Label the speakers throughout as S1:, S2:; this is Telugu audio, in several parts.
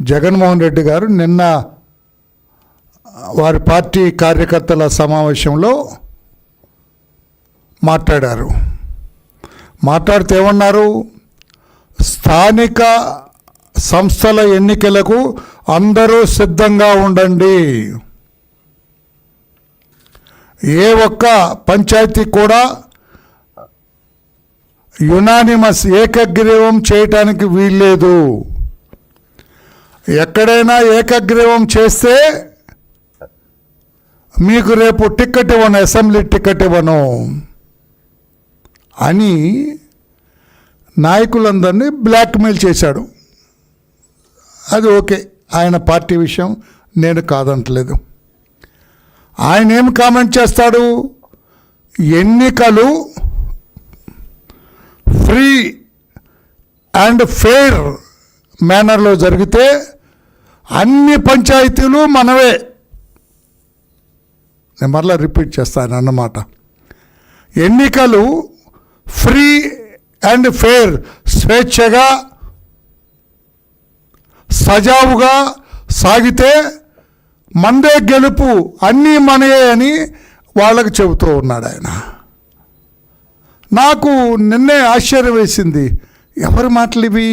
S1: జగన్మోహన్ రెడ్డి గారు నిన్న వారి పార్టీ కార్యకర్తల సమావేశంలో మాట్లాడారు. మాట్లాడితే ఏమన్నారు? స్థానిక సంస్థల ఎన్నికలకు అందరూ సిద్ధంగా ఉండండి. ఏ ఒక్క పంచాయతీ కూడా యునానిమస్ ఏకగ్రీవం చేయటానికి వీల్లేదు. ఎక్కడైనా ఏకగ్రీవం చేస్తే మీకు రేపు టికెట్ ఇవ్వను, అసెంబ్లీ టికెట్ ఇవ్వను అని నాయకులందరినీ బ్లాక్మెయిల్ చేశాడు. అది ఓకే, ఆయన పార్టీ విషయం, నేను కాదంటలేదు. ఆయన ఏం కామెంట్ చేస్తాడు? ఎన్నికలు ఫ్రీ అండ్ ఫెయిర్ మేనర్లో జరిగితే అన్ని పంచాయతీలు మనవే. నేను మరలా రిపీట్ చేస్తాను అన్నమాట. ఎన్నికలు ఫ్రీ అండ్ ఫెయిర్, స్వేచ్ఛగా సజావుగా సాగితే మందే గెలుపు, అన్నీ మనయే అని వాళ్ళకు చెబుతూ ఉన్నాడు ఆయన. నాకు నిన్నే ఆశ్చర్యం వేసింది. ఎవరి మాటలు ఇవి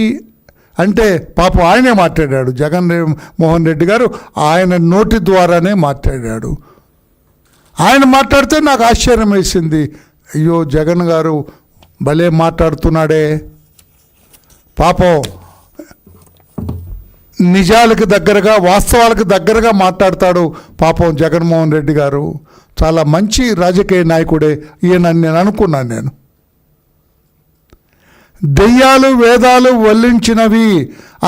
S1: అంటే పాపం ఆయనే మాట్లాడాడు. జగన్మోహన్ రెడ్డి గారు ఆయన నోటి ద్వారానే మాట్లాడాడు. ఆయన మాట్లాడితే నాకు ఆశ్చర్యం వేసింది. అయ్యో, జగన్ గారు భలే మాట్లాడుతున్నాడే, పాపం నిజాలకు దగ్గరగా, వాస్తవాలకు దగ్గరగా మాట్లాడతాడు పాపం జగన్మోహన్ రెడ్డి గారు. చాలా మంచి రాజకీయ నాయకుడే ఈయన నేను అనుకున్నాను. నేను దెయ్యాలు వేదాలు వల్లించినవి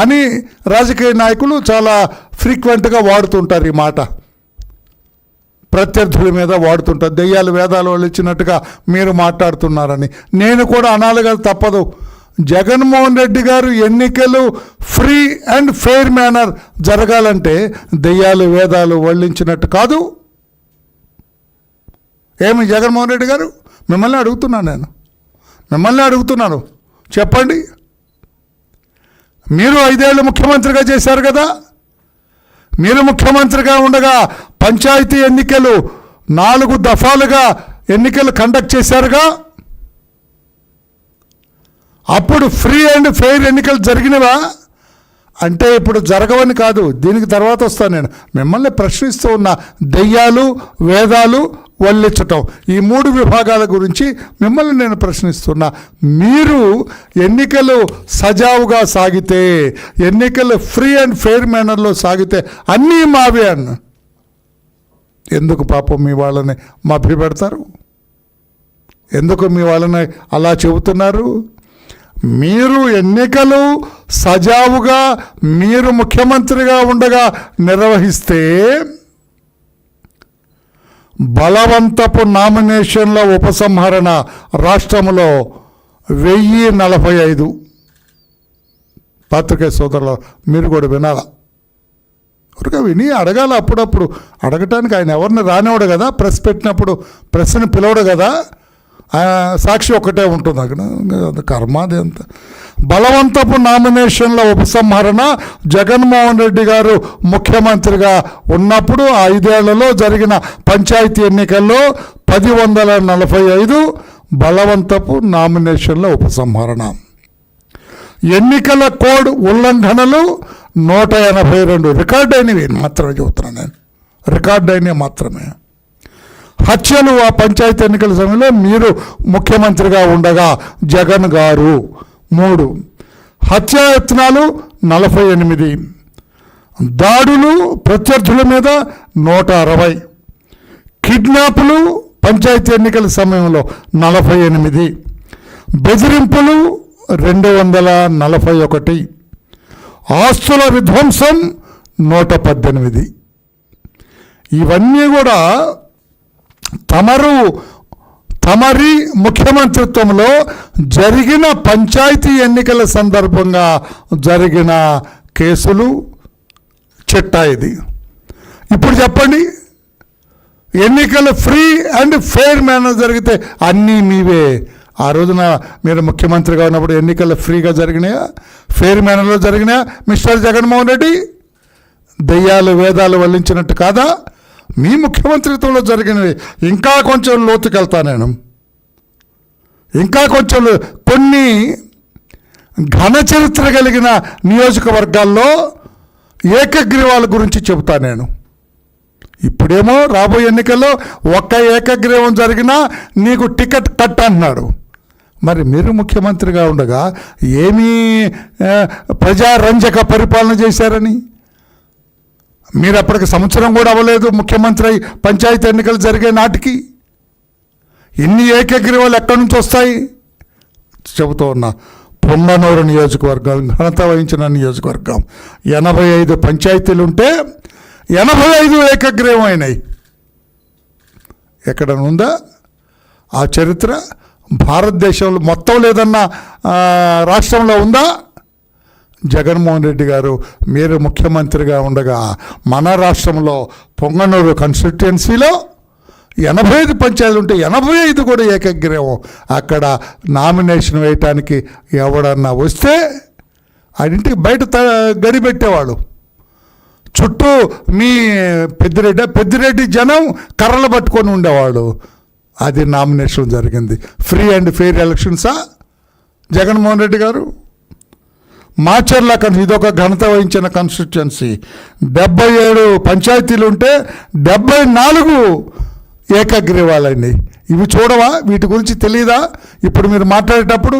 S1: అని రాజకీయ నాయకులు చాలా ఫ్రీక్వెంట్గా వాడుతుంటారు ఈ మాట. ప్రత్యర్థుల మీద వాడుతుంటారు. దెయ్యాలు వేదాలు వల్లించినట్టుగా మీరు మాట్లాడుతున్నారని. నేను కూడా అనాలిగా తప్పదు. జగన్మోహన్ రెడ్డి గారు ఎన్నికలు ఫ్రీ అండ్ ఫెయిర్ మేనర్ జరగాలంటే దెయ్యాలు వేదాలు వల్లించినట్టు కాదు. ఏమి జగన్మోహన్ రెడ్డి గారు, మిమ్మల్ని అడుగుతున్నాను, చెప్పండి. మీరు 5 ఏళ్ళు ముఖ్యమంత్రిగా చేశారు కదా. మీరు ముఖ్యమంత్రిగా ఉండగా పంచాయతీ ఎన్నికలు 4 దఫాలుగా ఎన్నికలు కండక్ట్ చేశారుగా. అప్పుడు ఫ్రీ అండ్ ఫెయిర్ ఎన్నికలు జరిగినవా అంటే ఇప్పుడు జరగవని కాదు, దీనికి తర్వాత వస్తాను. నేను మిమ్మల్ని ప్రశ్నిస్తూ ఉన్న దెయ్యాలు వేదాలు వల్లించటం, ఈ 3 విభాగాల గురించి మిమ్మల్ని నేను ప్రశ్నిస్తున్నా. మీరు ఎన్నికలు సజావుగా సాగితే, ఎన్నికలు ఫ్రీ అండ్ ఫెయిర్ మేనర్లో సాగితే అన్నీ మావే అన్న. ఎందుకు పాపం మీ వాళ్ళని మభ్యపెడతారు? ఎందుకు మీ వాళ్ళని అలా చెబుతున్నారు? మీరు ఎన్నికలు సజావుగా మీరు ముఖ్యమంత్రిగా ఉండగా నిర్వహిస్తే బలవంతపు నామినేషన్ల ఉపసంహరణ రాష్ట్రంలో 1045. పాత్రికేయ సోదరులు మీరు కూడా వినాలా, ఊరిగా విని అడగాల. అప్పుడప్పుడు అడగటానికి ఆయన ఎవరిని రానివాడు కదా, ప్రెస్ పెట్టినప్పుడు ప్రెస్ని పిలవడు కదా, సాక్షి ఒక్కటే ఉంటుంది అక్కడ. కర్మాది అంత బలవంతపు నామినేషన్ల ఉపసంహరణ జగన్మోహన్ రెడ్డి గారు ముఖ్యమంత్రిగా ఉన్నప్పుడు 5 ఏళ్లలో జరిగిన పంచాయతీ ఎన్నికల్లో 1045 బలవంతపు నామినేషన్ల ఉపసంహరణ. ఎన్నికల కోడ్ ఉల్లంఘనలు 182 రికార్డ్ అయినవి మాత్రమే చెబుతున్నాను నేను, రికార్డ్ అయినవి మాత్రమే. హత్యలు ఆ పంచాయతీ ఎన్నికల సమయంలో మీరు ముఖ్యమంత్రిగా ఉండగా జగన్ గారు 3, హత్యాయత్నాలు 48, దాడులు ప్రత్యర్థుల మీద 160, కిడ్నాపులు పంచాయతీ ఎన్నికల సమయంలో 48, బెదిరింపులు 241, ఆస్తుల విధ్వంసం 118. ఇవన్నీ కూడా తమరి ముఖ్యమంత్రిత్వంలో జరిగిన పంచాయతీ ఎన్నికల సందర్భంగా జరిగిన కేసులు చిట్టా ఇది. ఇప్పుడు చెప్పండి, ఎన్నికలు ఫ్రీ అండ్ ఫెయిర్ మేనర్ జరిగితే అన్నీ మీవే, ఆ రోజున మీరు ముఖ్యమంత్రిగా ఉన్నప్పుడు ఎన్నికలు ఫ్రీగా జరిగినాయా, ఫెయిర్ మేనర్లో జరిగినాయా మిస్టర్ జగన్మోహన్ రెడ్డి? దెయ్యాలు వేదాలు వల్లించినట్టు కాదా? మీ ముఖ్యమంత్రిత్వంలో జరిగినవి. ఇంకా కొంచెం లోతుకెళ్తా నేను, ఇంకా కొంచెం కొన్ని ఘన చరిత్ర కలిగిన నియోజకవర్గాల్లో ఏకగ్రీవాల గురించి చెబుతా నేను. ఇప్పుడేమో రాబోయే ఎన్నికల్లో ఒక్క ఏకగ్రీవం జరిగినా నీకు టికెట్ కట్ అంటున్నాడు. మరి మీరు ముఖ్యమంత్రిగా ఉండగా ఏమీ ప్రజారంజక పరిపాలన చేశారని? మీరు అప్పటికి సంవత్సరం కూడా అవ్వలేదు ముఖ్యమంత్రి అయి పంచాయతీ ఎన్నికలు జరిగే నాటికి. ఇన్ని ఏకగ్రీవాలు ఎక్కడి నుంచి వస్తాయి? చెబుతూ ఉన్నా. పొంగనూరు నియోజకవర్గం ఘనత వహించిన నియోజకవర్గం, 85 పంచాయతీలు ఉంటే 85 ఏకగ్రీవం అయినాయి. ఎక్కడ ఉందా ఆ చరిత్ర? భారతదేశంలో మొత్తం లేదన్న రాష్ట్రంలో ఉందా? జగన్మోహన్ రెడ్డి గారు మీరు ముఖ్యమంత్రిగా ఉండగా మన రాష్ట్రంలో పొంగనూరు కాన్స్టిట్యుయెన్సీలో 85 పంచాయతీలు ఉంటే 85 కూడా ఏకగ్రీవం. అక్కడ నామినేషన్ వేయటానికి ఎవడన్నా వస్తే ఆడింటికి బయట గడిపెట్టేవాడు. చుట్టూ మీ పెద్దిరెడ్డి జనం కర్రలు పట్టుకొని ఉండేవాడు. అది నామినేషన్ జరిగింది. ఫ్రీ అండ్ ఫెయిర్ ఎలక్షన్సా జగన్మోహన్ రెడ్డి గారు? మాచర్ల ఇదొక ఘనత వహించిన కాన్స్టిట్యుయెన్సీ, 77 పంచాయతీలు ఉంటే 74 ఏకగ్రీవాలండి. ఇవి చూడవా? వీటి గురించి తెలియదా? ఇప్పుడు మీరు మాట్లాడేటప్పుడు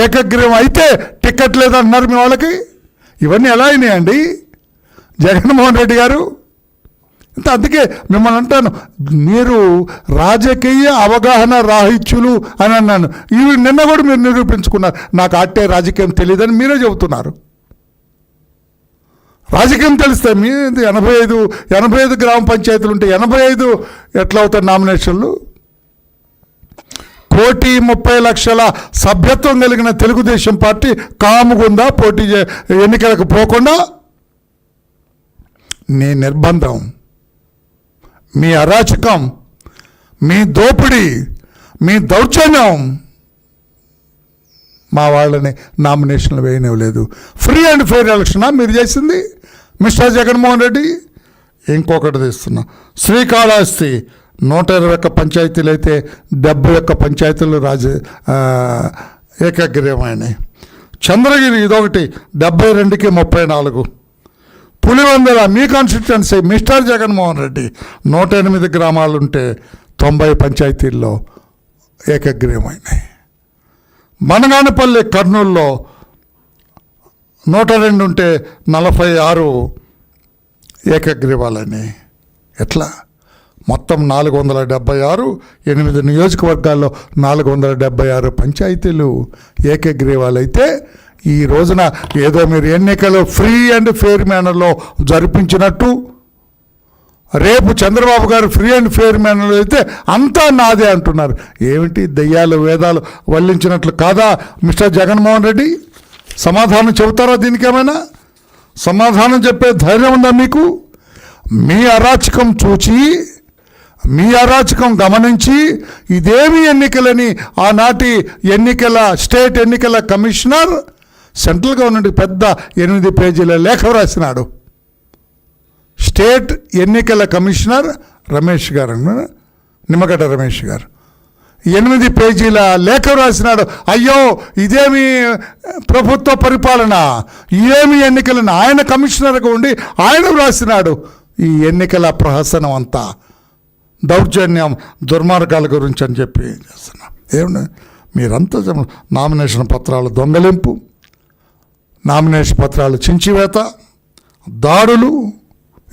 S1: ఏకగ్రీవం అయితే టికెట్ లేదంటున్నారు మీ వాళ్ళకి. ఇవన్నీ ఎలా అయినాయండి జగన్మోహన్ రెడ్డి గారు? అందుకే మిమ్మల్ని అంటాను, మీరు రాజకీయ అవగాహన రాహిత్యులు అని అన్నాను. ఇవి నిన్న కూడా మీరు నిరూపించుకున్నారు. నాకు అట్టే రాజకీయం తెలియదని మీరే చెబుతున్నారు. రాజకీయం తెలిస్తే మీ 85 గ్రామ పంచాయతీలు ఉంటే 85 ఎట్లా అవుతాయి నామినేషన్లు? 1,30,00,000 సభ్యత్వం కలిగిన తెలుగుదేశం పార్టీ కాముగుందా పోటీ ఎన్నికలకు పోకుండా? నీ నిర్బంధం, మీ అరాచకం, మీ దోపిడీ, మీ దౌర్జన్యం మా వాళ్ళని నామినేషన్లు వేయనివ్వలేదు. ఫ్రీ అండ్ ఫెయిర్ ఎలక్షనా మీరు చేసింది మిస్టర్ జగన్మోహన్ రెడ్డి? ఇంకొకటి తీస్తున్నా. శ్రీకాళహస్తి 121 పంచాయతీలు అయితే 71 పంచాయతీలు ఏకగ్రీవమైనాయి. చంద్రగిరి ఇదొకటి 72కి 34. పులివెందుల మీ కాన్స్టిట్యుయెన్సీ మిస్టర్ జగన్మోహన్ రెడ్డి 108 గ్రామాలుంటే 90 పంచాయతీల్లో ఏకగ్రీవమైనాయి. మనగానపల్లి కర్నూలులో 102 ఉంటే 46 ఏకగ్రీవాలని. ఎట్లా? మొత్తం 476, 8 నియోజకవర్గాల్లో 476 పంచాయతీలు ఏకగ్రీవాలైతే ఈ రోజున ఏదో మీరు ఎన్నికలు ఫ్రీ అండ్ ఫెయిర్ మేనర్లో జరిపించినట్టు, రేపు చంద్రబాబు గారు ఫ్రీ అండ్ ఫెయిర్ మేనర్లో అయితే అంతా నాదే అంటున్నారు. ఏమిటి దెయ్యాలు వేదాలు వల్లించినట్లు కాదా మిస్టర్ జగన్మోహన్ రెడ్డి? సమాధానం చెబుతారా? దీనికి ఏమైనా సమాధానం చెప్పే ధైర్యం ఉందా మీకు? మీ అరాచకం చూచి, మీ అరాచకం గమనించి ఇదేమి ఎన్నికలని ఆనాటి స్టేట్ ఎన్నికల కమిషనర్ సెంట్రల్ గవర్నమెంట్ పెద్ద 8 పేజీల లేఖ రాసినాడు. స్టేట్ ఎన్నికల కమిషనర్ రమేష్ గారు, నిమ్మగడ్డ రమేష్ గారు 8 పేజీల లేఖ రాసినాడు. అయ్యో ఇదేమి ప్రభుత్వ పరిపాలన, ఇదేమి ఎన్నికలను ఆయన కమిషనర్గా ఉండి ఆయన రాసినాడు. ఈ ఎన్నికల ప్రహసనం అంతా దౌర్జన్యం దుర్మార్గాల గురించి అని చెప్పి చేస్తున్నాం. ఏమన్నా మీరంతా నామినేషన్ పత్రాలు దొంగలింపు, నామినేషన్ పత్రాలు చించివేత, దాడులు,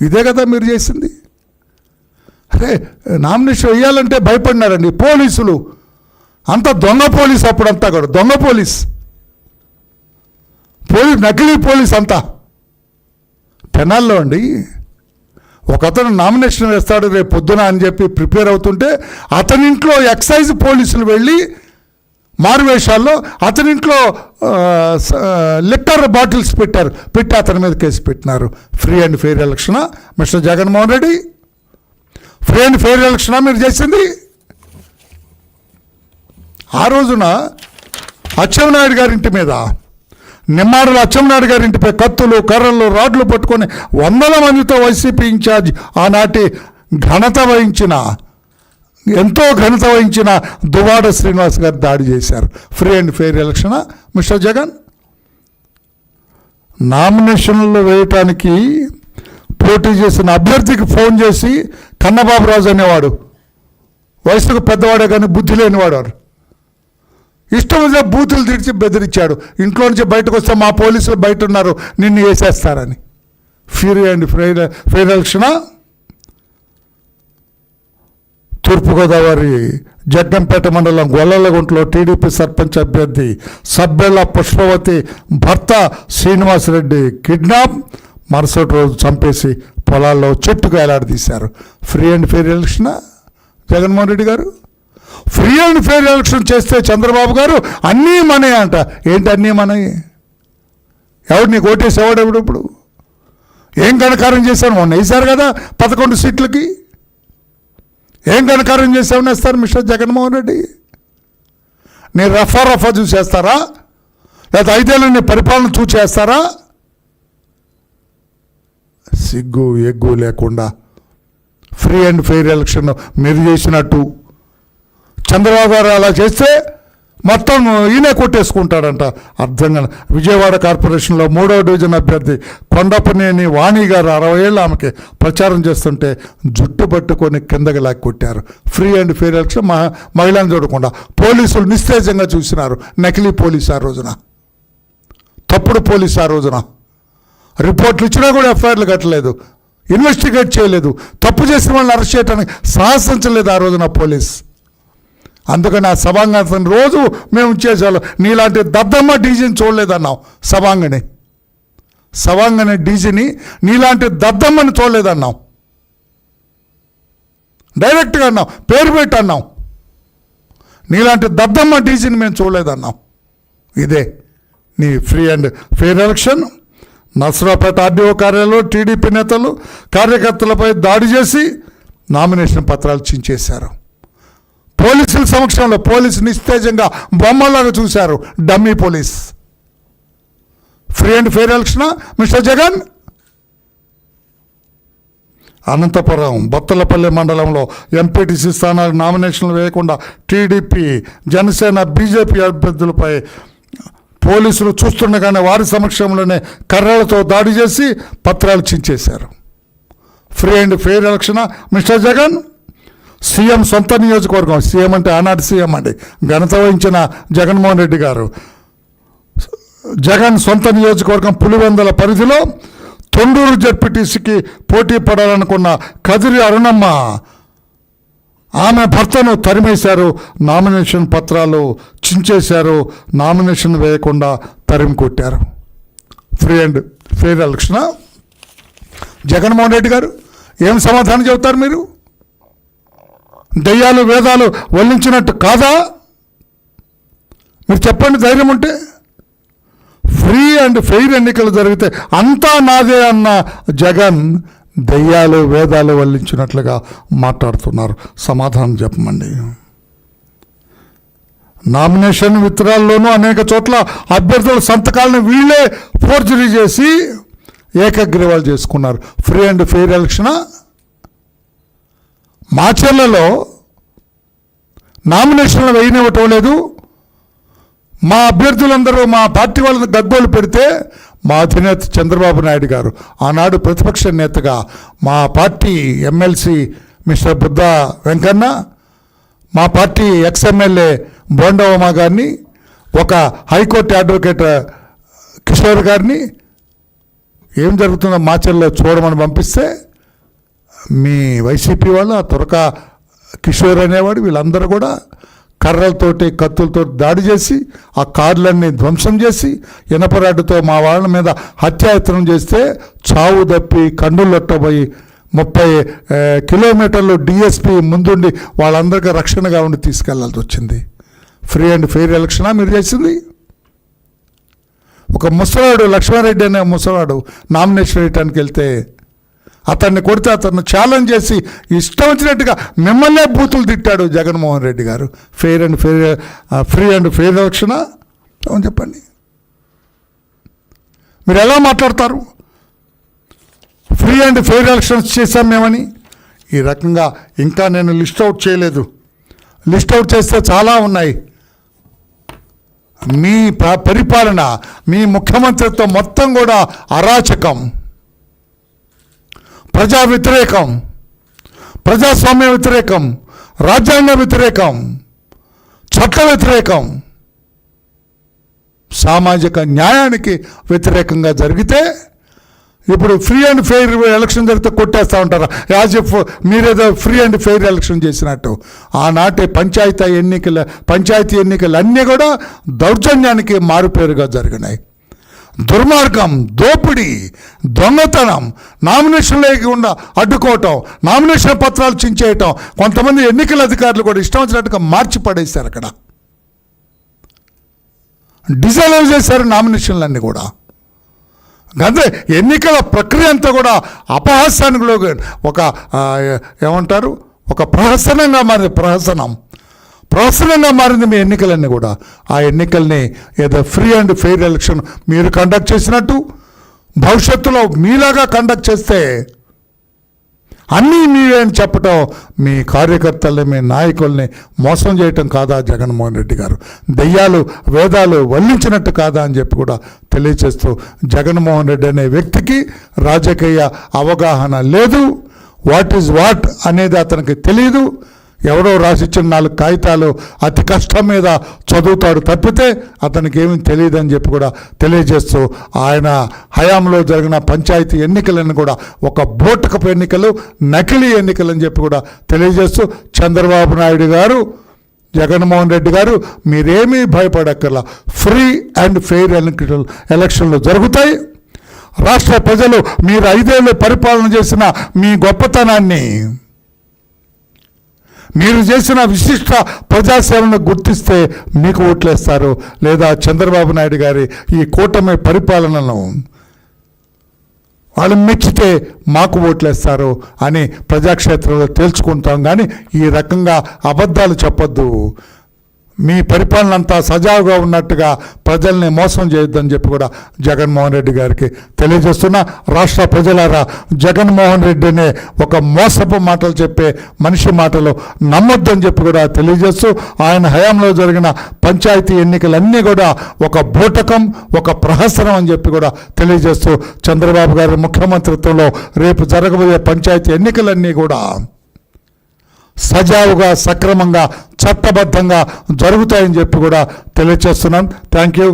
S1: ఇదే కదా మీరు చేసింది. అరే నామినేషన్ వేయాలంటే భయపడినారండి పోలీసులు. అంతా దొంగ పోలీస్, అప్పుడంతా కూడా దొంగ పోలీస్, నకిలీ పోలీస్ అంతా. తెనాల్లో అండి ఒకతను నామినేషన్ వేస్తాడు రేపు పొద్దున అని చెప్పి ప్రిపేర్ అవుతుంటే అతని ఇంట్లో ఎక్సైజ్ పోలీసులు వెళ్ళి మారువేషాల్లో అతని ఇంట్లో లిక్కర్ బాటిల్స్ పెట్టి అతని మీద కేసు పెట్టినారు. ఫ్రీ అండ్ ఫెయిర్ ఎలక్షనా mister Jaganmohan Reddy? Free and fair ఎలక్షనా మీరు చేసింది? ఆ రోజున అచ్చెన్నాయుడు గారింటి మీద, నిమ్మాడల అచ్చెన్నాయుడు గారింటిపై కత్తులు, కర్రలు, రాడ్లు పట్టుకొని వందల మందితో వైసీపీ ఇన్ఛార్జ్ ఆనాటి ఎంతో ఘనత వహించిన దువ్వాడ శ్రీనివాస్ గారు దాడి చేశారు. Free and fair election mister Jagan? నామినేషన్లు వేయటానికి పోటీ చేసిన అభ్యర్థికి ఫోన్ చేసి కన్నబాబు రాజు అనేవాడు, వయసుకు పెద్దవాడే కానీ బుద్ధి లేనివాడు, ఇష్టం వచ్చే బూతులు తిడిచి బెదిరించాడు. ఇంట్లో నుంచి బయటకు వస్తే మా పోలీసులు బయట ఉన్నారు, నిన్ను వేసేస్తారని. Free and fair election. తూర్పుగోదావరి జగ్గంపేట మండలం గొల్లలగుంటలో టీడీపీ సర్పంచ్ అభ్యర్థి సబ్బెళ్ళ పుష్పవతి భర్త శ్రీనివాసరెడ్డి కిడ్నాప్, మరుసటి రోజు చంపేసి పొలాల్లో చెట్టుకు వేలాడదీశారు. Free and fair election Jaganmohan Reddy గారు? ఫ్రీ అండ్ ఫెయిర్ ఎలక్షన్ చేస్తే చంద్రబాబు గారు అన్నీ మనయే అంట. ఏంటి అన్నీ మనయే? ఎవడు నీకు ఓటేసి ఎవడెవడు? ఇప్పుడు ఏం ఘనకారం చేశాను? మొన్న వేశారు కదా 11 సీట్లకి. ఏం ఘనకారం చేసామని వేస్తారు మిస్టర్ జగన్మోహన్ రెడ్డి? నీ రఫా చూసేస్తారా, లేదా 5 ఏళ్ళు నీ పరిపాలన చూసేస్తారా? సిగ్గు ఎగ్గు లేకుండా ఫ్రీ అండ్ ఫెయిర్ ఎలక్షన్ మీరు చేసినట్టు చంద్రబాబు గారు అలా చేస్తే మొత్తం ఈయనే కొట్టేసుకుంటాడంట. అర్థంగా విజయవాడ కార్పొరేషన్లో 3వ డివిజన్ అభ్యర్థి కొండపనేని వాణి గారు 60 ఏళ్ళు ఆమెకి ప్రచారం చేస్తుంటే జుట్టు పట్టుకొని కిందకి లాగి కొట్టారు. ఫ్రీ అండ్ ఫెయిర్ ఎలక్షన్ మహిళను చూడకుండా పోలీసులు నిస్తేజంగా చూసినారు. నకిలీ పోలీసు ఆ రోజున, తప్పుడు పోలీసు ఆ రోజున. రిపోర్ట్లు ఇచ్చినా కూడా ఎఫ్ఐఆర్లు కట్టలేదు, ఇన్వెస్టిగేట్ చేయలేదు, తప్పు చేసిన వాళ్ళని అరెస్ట్ చేయడానికి సాహసించలేదు ఆ రోజున పోలీస్. అందుకని ఆ సభాంగం రోజు మేము చేసేవాళ్ళం. నీలాంటి దద్దమ్మ డీజీని చూడలేదన్నాం. సభాంగని డీజీని నీలాంటి దద్దమ్మని చూడలేదన్నాం. డైరెక్ట్గా అన్నాం, పేరు పెట్టి అన్నాం. నీలాంటి దద్దమ్మ డీజీని మేము చూడలేదన్నాం. ఇదే నీ free and fair election. Narasaraopet RDO కార్యాలయంలో టీడీపీ నేతలు కార్యకర్తలపై దాడి చేసి నామినేషన్ పత్రాలు చించేశారు. పోలీసుల సమక్షంలో పోలీసు నిస్తేజంగా బొమ్మలాగా చూశారు. Dummy police. Free and fair election mister Jagan? Anantapuram Bothalapalli మండలంలో ఎంపీటీసీ స్థానాలకు నామినేషన్లు వేయకుండా టీడీపీ, జనసేన, బీజేపీ అభ్యర్థులపై పోలీసులు చూస్తుండగానే వారి సమక్షంలోనే కర్రలతో దాడి చేసి పత్రాలు చించేశారు. Free and fair election mister Jagan? CM సొంత నియోజకవర్గం, సీఎం అంటే ఆనాటి సీఎం అండి, ఘనత వహించిన జగన్మోహన్ రెడ్డి గారు. జగన్ సొంత నియోజకవర్గం పులివెందుల పరిధిలో తొండూరు జడ్పీటీసీకి పోటీ పడాలనుకున్న కదిరి అరుణమ్మ ఆమె భర్తను తరిమేశారు. నామినేషన్ పత్రాలు చించేశారు. నామినేషన్ వేయకుండా తరిమి కొట్టారు. Free and fair election Jaganmohan Reddy గారు? ఏం సమాధానం చెబుతారు మీరు? దయ్యాలు వేదాలు వల్లించినట్టు కాదా? మీరు చెప్పండి ధైర్యం ఉంటే. ఫ్రీ అండ్ ఫెయిర్ ఎన్నికలు జరిగితే అంతా నాదే అన్న జగన్ దయ్యాలు వేదాలు వల్లించినట్లుగా మాట్లాడుతున్నారు. సమాధానం చెప్పమండి. నామినేషన్ విత్డ్రాల్లోనూ అనేక చోట్ల అభ్యర్థుల సంతకాలను వీళ్ళే ఫోర్జరీ చేసి ఏకగ్రీవాలు చేసుకున్నారు. Free and fair election. మాచర్లలో నామినేషన్లు వేయనివ్వటం లేదు. మా అభ్యర్థులందరూ మా పార్టీ వాళ్ళని గగ్గోలు పెడితే మా అధినేత చంద్రబాబు నాయుడు గారు ఆనాడు ప్రతిపక్ష నేతగా మా party MLC mister Buddha Venkanna, మా పార్టీ ఎక్స్ఎమ్మెల్యే బోండవమ్మ గారిని, ఒక హైకోర్టు అడ్వకేట్ కిషోర్ గారిని ఏం జరుగుతుందో మాచర్లో చూడమని పంపిస్తే మీ వైసీపీ వాళ్ళు, ఆ తురక కిషోర్ అనేవాడు, వీళ్ళందరూ కూడా కర్రలతోటి కత్తులతో దాడి చేసి ఆ కార్లన్నీ ధ్వంసం చేసి ఇనపరాడ్డుతో మా వాళ్ళ మీద హత్యాయత్నం చేస్తే చావు తప్పి కన్నులొట్టబోయి 30 కిలోమీటర్లు డిఎస్పీ ముందుండి వాళ్ళందరికీ రక్షణగా ఉండి తీసుకెళ్లాల్సి వచ్చింది. ఫ్రీ అండ్ ఫెయిర్ ఎలక్షనా మీరు చేసింది? ఒక ముసలాడు లక్ష్మారెడ్డి అనే ముసలాడు నామినేషన్ వేయటానికి వెళ్తే అతన్ని కొడితే అతన్ని ఛాలెంజ్ చేసి ఇష్టం వచ్చినట్టుగా మిమ్మల్నే బూతులు తిట్టాడు జగన్మోహన్ రెడ్డి గారు. ఫ్రీ అండ్ ఫెయిర్ ఎలక్షనా అని చెప్పండి. మీరు ఎలా మాట్లాడతారు? ఫ్రీ అండ్ ఫెయిర్ ఎలక్షన్స్ చేశాం మేమని. ఈ రకంగా ఇంకా నేను లిస్ట్ అవుట్ చేయలేదు. లిస్ట్ అవుట్ చేస్తే చాలా ఉన్నాయి. మీ పరిపాలన, మీ ముఖ్యమంత్రిత్వం మొత్తం కూడా అరాచకం, ప్రజా వ్యతిరేకం, ప్రజాస్వామ్య వ్యతిరేకం, రాజ్యాంగ వ్యతిరేకం, చట్ట వ్యతిరేకం, సామాజిక న్యాయానికి వ్యతిరేకంగా జరిగితే ఇప్పుడు ఫ్రీ అండ్ ఫెయిర్ ఎలక్షన్ జరిగితే కొట్టేస్తూ ఉంటారు. యాజ్ ఇఫ్ మీరేదో ఫ్రీ అండ్ ఫెయిర్ ఎలక్షన్ చేసినట్టు. ఆనాటి పంచాయతీ ఎన్నికలు అన్నీ కూడా దౌర్జన్యానికి మారుపేరుగా జరిగినాయి. దుర్మార్గం, దోపిడీ, దొంగతనం, నామినేషన్ లేకుండా అడ్డుకోవటం, నామినేషన్ పత్రాలు చించేయటం, కొంతమంది ఎన్నికల అధికారులు కూడా ఇష్టం వచ్చినట్టుగా మార్చి పడేశారు. అక్కడ డిజాల్వ్ చేశారు నామినేషన్లన్నీ కూడా. అంతే ఎన్నికల ప్రక్రియ అంతా కూడా అపహాస్యానికి ఏమంటారు, ఒక ప్రహసనంగా మారింది. ప్రహసనంగా మారింది మీ ఎన్నికలన్నీ కూడా. ఆ ఎన్నికల్ని ఏదో ఫ్రీ అండ్ ఫెయిర్ ఎలక్షన్ మీరు కండక్ట్ చేసినట్టు భవిష్యత్తులో మీలాగా కండక్ట్ చేస్తే అన్నీ మీరే అని చెప్పటం మీ కార్యకర్తల్ని, మీ నాయకుల్ని మోసం చేయటం కాదా జగన్మోహన్ రెడ్డి గారు? దెయ్యాలు వేదాలు వల్లించినట్టు కాదా అని చెప్పి కూడా తెలియచేస్తూ, జగన్మోహన్ రెడ్డి అనే వ్యక్తికి రాజకీయ అవగాహన లేదు. వాట్ ఈజ్ వాట్ అనేది అతనికి తెలియదు. ఎవరో రాసిచ్చిన 4 కాగితాలు అతి కష్టం మీద చదువుతాడు తప్పితే అతనికి ఏమీ తెలియదని చెప్పి కూడా తెలియజేస్తూ, ఆయన హయాంలో జరిగిన పంచాయతీ ఎన్నికలను కూడా ఒక బూటకపు ఎన్నికలు, నకిలీ ఎన్నికలు అని చెప్పి కూడా తెలియజేస్తూ, చంద్రబాబు నాయుడు గారు, జగన్మోహన్ రెడ్డి గారు మీరేమీ భయపడక్కర్లా. ఫ్రీ అండ్ ఫెయిర్ ఎలక్షన్లు జరుగుతాయి. రాష్ట్ర ప్రజలు మీరు 5 ఏళ్ళు పరిపాలన చేసిన మీ గొప్పతనాన్ని, మీరు చేసిన విశిష్ట ప్రజాసేవలను గుర్తిస్తే మీకు ఓట్లేస్తారు. లేదా చంద్రబాబు నాయుడు గారి ఈ కూటమి పరిపాలనను వాళ్ళు మెచ్చితే మాకు ఓట్లేస్తారు అని ప్రజాక్షేత్రంలో తేల్చుకుంటాం. కానీ ఈ రకంగా అబద్ధాలు చెప్పొద్దు. మీ పరిపాలన అంతా సజావుగా ఉన్నట్టుగా ప్రజల్ని మోసం చేయొద్దని చెప్పి కూడా జగన్మోహన్ రెడ్డి గారికి తెలియజేస్తున్నా. రాష్ట్ర ప్రజలారా, జగన్మోహన్ రెడ్డినే ఒక మోసపు మాటలు చెప్పే మనిషి మాటలు నమ్మొద్దని చెప్పి కూడా తెలియజేస్తూ, ఆయన హయాంలో జరిగిన పంచాయతీ ఎన్నికలన్నీ కూడా ఒక బూటకం, ఒక ప్రహసనం అని చెప్పి కూడా తెలియజేస్తూ, చంద్రబాబు గారి ముఖ్యమంత్రిత్వంలో రేపు జరగబోయే పంచాయతీ ఎన్నికలన్నీ కూడా సజావుగా, సక్రమంగా, చట్టబద్ధంగా జరుగుతాయని చెప్పి కూడా తెలియజేస్తున్నాను. Thank you.